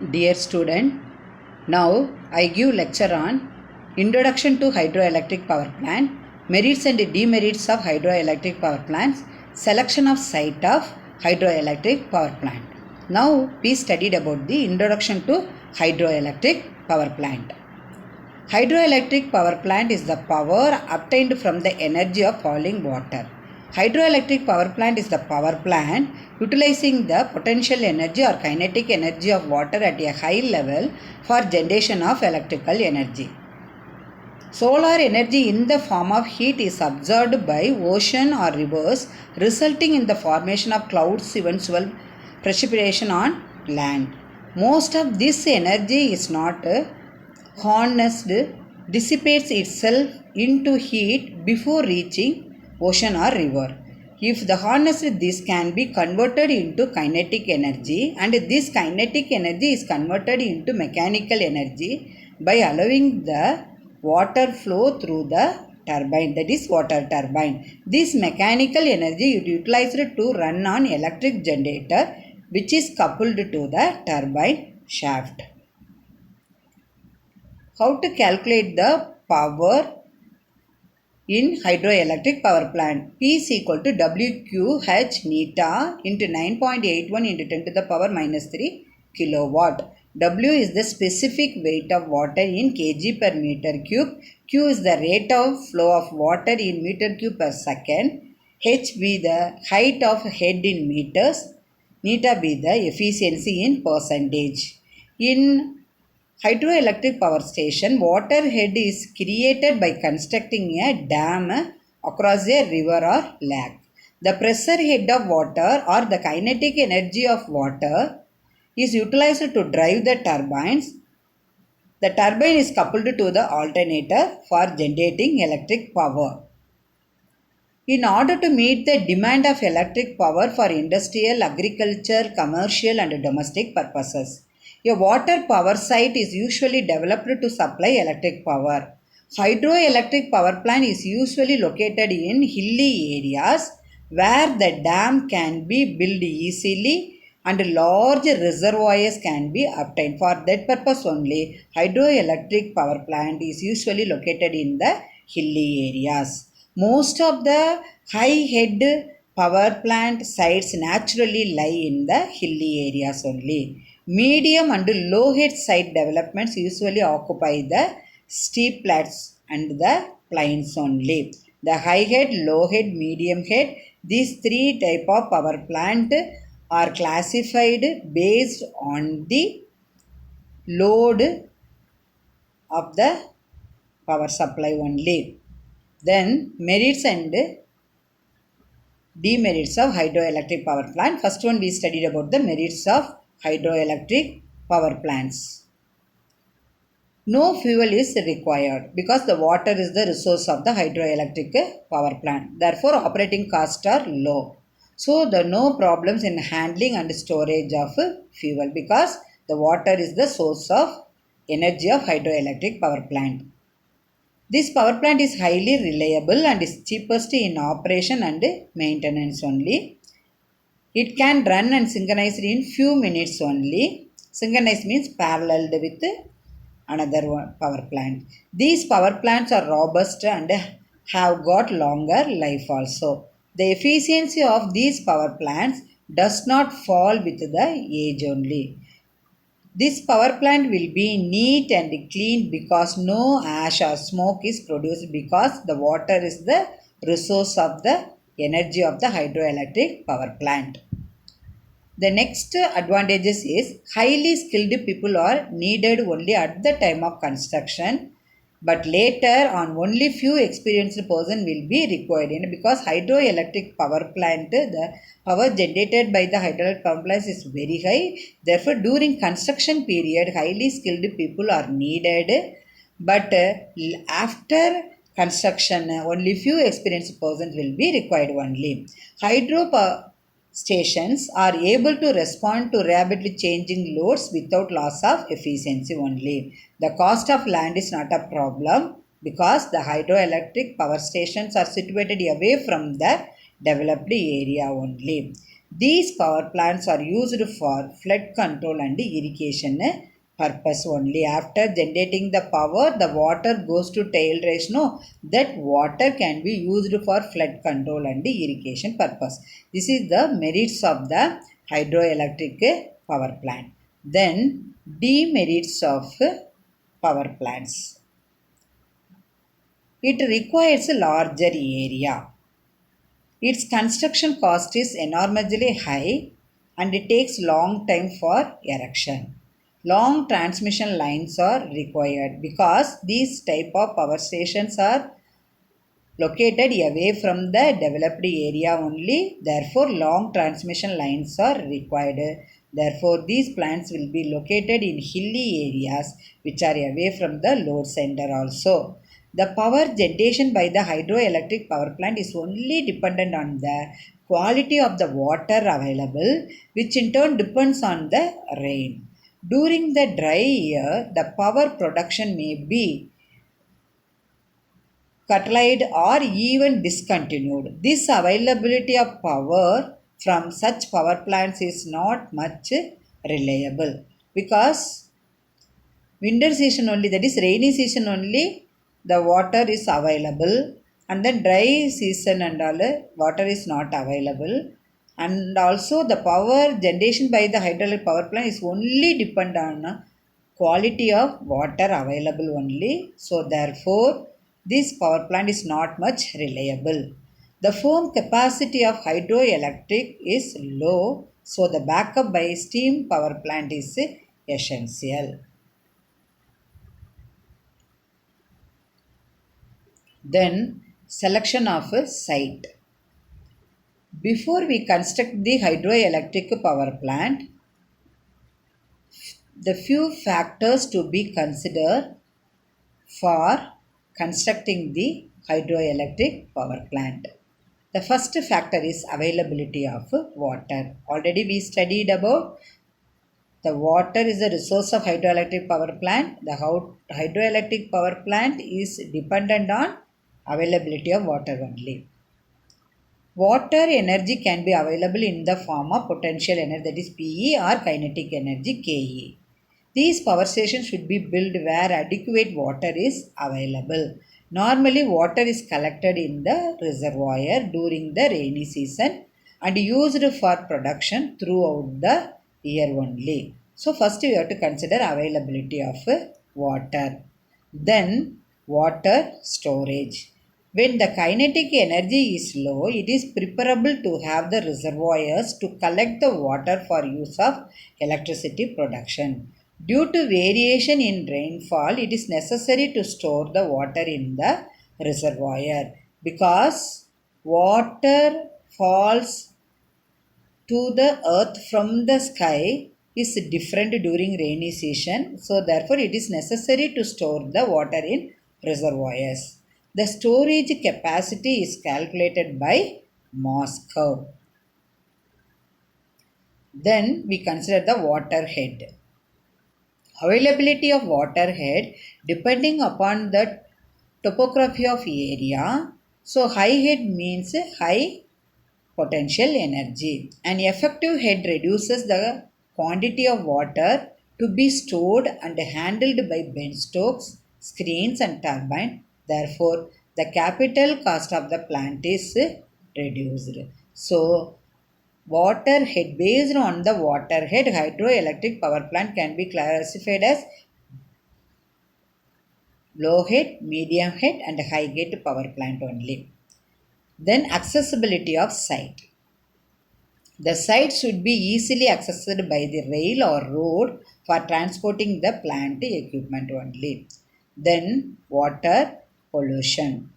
Dear student, now I give lecture on Introduction to Hydroelectric Power Plant, Merits and Demerits of Hydroelectric Power Plants, Selection of Site of Hydroelectric Power Plant. Now we studied about the Introduction to Hydroelectric Power Plant. Hydroelectric power plant is the power obtained from the energy of falling water. Hydroelectric power plant is the power plant utilizing the potential energy or kinetic energy of water at a high level for generation of electrical energy. Solar energy in the form of heat is absorbed by ocean or rivers, resulting in the formation of clouds, eventual precipitation on land. Most of this energy is not harnessed, dissipates itself into heat before reaching ocean or river. If the harnessed, this can be converted into kinetic energy, and this kinetic energy is converted into mechanical energy by allowing the water flow through the turbine, that is water turbine. This mechanical energy is utilized to run on electric generator which is coupled to the turbine shaft. How to calculate the power in hydroelectric power plant? P is equal to WQH neta into 9.81 into 10 to the power minus 3 kilowatt. W is the specific weight of water in kg per meter cube. Q is the rate of flow of water in meter cube per second. H be the height of head in meters. Neta be the efficiency in percentage. In hydroelectric power station, water head is created by constructing a dam across a river or lake. The pressure head of water or the kinetic energy of water is utilized to drive the turbines. The turbine is coupled to the alternator for generating electric power. In order to meet the demand of electric power for industrial, agriculture, commercial and domestic purposes, a water power site is usually developed to supply electric power. Hydroelectric power plant is usually located in hilly areas where the dam can be built easily and large reservoirs can be obtained. For that purpose only, hydroelectric power plant is usually located in the hilly areas. Most of the high head power plant sites naturally lie in the hilly areas only. Medium and low head site developments usually occupy the steep flats and the plains only. The high head, low head, medium head, these three type of power plant are classified based on the load of the power supply only. Then merits and demerits of hydroelectric power plant. First one we studied about the merits of hydroelectric power plants. No fuel is required because the water is the resource of the hydroelectric power plant. Therefore, operating costs are low. So, there are no problems in handling and storage of fuel because the water is the source of energy of hydroelectric power plant. This power plant is highly reliable and is cheapest in operation and maintenance only. It can run and synchronize in few minutes only. Synchronize means paralleled with another power plant. These power plants are robust and have got longer life also. The efficiency of these power plants does not fall with the age only. This power plant will be neat and clean because no ash or smoke is produced because the water is the resource of the energy of the hydroelectric power plant. The next advantages is highly skilled people are needed only at the time of construction, but later on only few experienced person will be required because hydroelectric power plant, the power generated by the hydroelectric power plant is very high. Therefore, during construction period, highly skilled people are needed, but after construction only few experienced persons will be required only. Hydro stations are able to respond to rapidly changing loads without loss of efficiency only. The cost of land is not a problem because the hydroelectric power stations are situated away from the developed area only. These power plants are used for flood control and irrigation purpose only. After generating the power, the water goes to tail race. No, that water can be used for flood control and irrigation purpose. This is the merits of the hydroelectric power plant. Then demerits of power plants. It requires a larger area. Its construction cost is enormously high and it takes long time for erection. Long transmission lines are required because these type of power stations are located away from the developed area only. Therefore, long transmission lines are required. Therefore, these plants will be located in hilly areas which are away from the load center also. The power generation by the hydroelectric power plant is only dependent on the quality of the water available, which in turn depends on the rain. During the dry year, the power production may be curtailed or even discontinued. This availability of power from such power plants is not much reliable because winter season only, that is rainy season only, the water is available, and then dry season and all water is not available. And also the power generation by the hydraulic power plant is only depend on quality of water available only. So therefore this power plant is not much reliable. The foam capacity of hydroelectric is low, so the backup by steam power plant is essential. Then selection of a site. Before we construct the hydroelectric power plant, the few factors to be considered for constructing the hydroelectric power plant. The first factor is availability of water. Already we studied about the water is a resource of hydroelectric power plant. The hydroelectric power plant is dependent on availability of water only. Water energy can be available in the form of potential energy, that is PE, or kinetic energy, KE. These power stations should be built where adequate water is available. Normally, water is collected in the reservoir during the rainy season and used for production throughout the year only. So, first we have to consider availability of water. Then, water storage. When the kinetic energy is low, it is preferable to have the reservoirs to collect the water for use of electricity production. Due to variation in rainfall, it is necessary to store the water in the reservoir because water falls to the earth from the sky is different during rainy season. So therefore it is necessary to store the water in reservoirs. The storage capacity is calculated by Morse curve. Then we consider the water head. Availability of water head depending upon the topography of area. So high head means high potential energy. An effective head reduces the quantity of water to be stored and handled by benchstokes, screens and turbine. Therefore, the capital cost of the plant is reduced. So, water head, based on the water head, hydroelectric power plant can be classified as low head, medium head and high head power plant only. Then accessibility of site. The site should be easily accessed by the rail or road for transporting the plant equipment only. Then water pollution.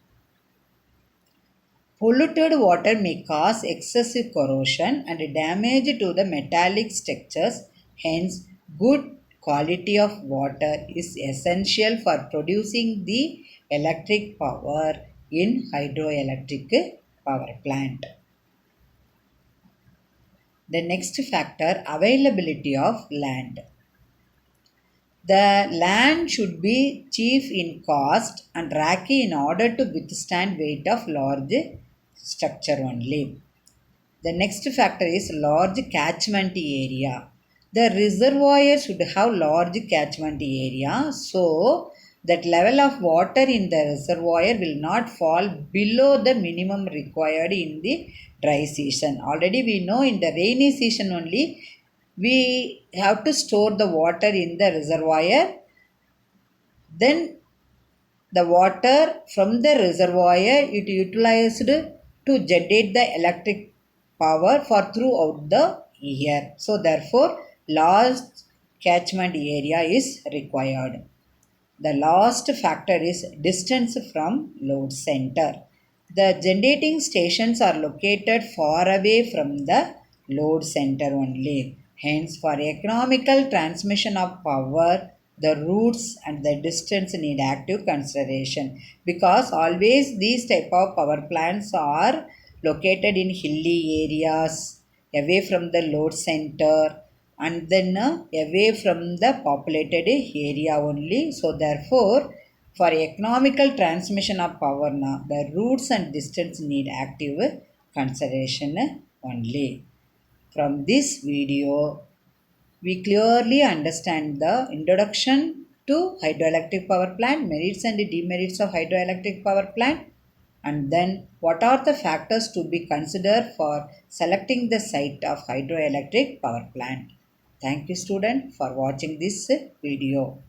Polluted water may cause excessive corrosion and damage to the metallic structures. Hence, good quality of water is essential for producing the electric power in hydroelectric power plant. The next factor, availability of land. The land should be cheap in cost and rocky in order to withstand weight of large structure only. The next factor is large catchment area. The reservoir should have large catchment area so that level of water in the reservoir will not fall below the minimum required in the dry season. Already we know in the rainy season only we have to store the water in the reservoir. Then the water from the reservoir it utilized to generate the electric power for throughout the year. So therefore large catchment area is required. The last factor is distance from load center. The generating stations are located far away from the load center only. Hence, for economical transmission of power, the routes and the distance need active consideration because always these type of power plants are located in hilly areas away from the load center and then away from the populated area only. So therefore for economical transmission of power now the routes and distance need active consideration only. From this video we clearly understand the introduction to hydroelectric power plant, merits and demerits of hydroelectric power plant, and then what are the factors to be considered for selecting the site of hydroelectric power plant. Thank you student for watching this video.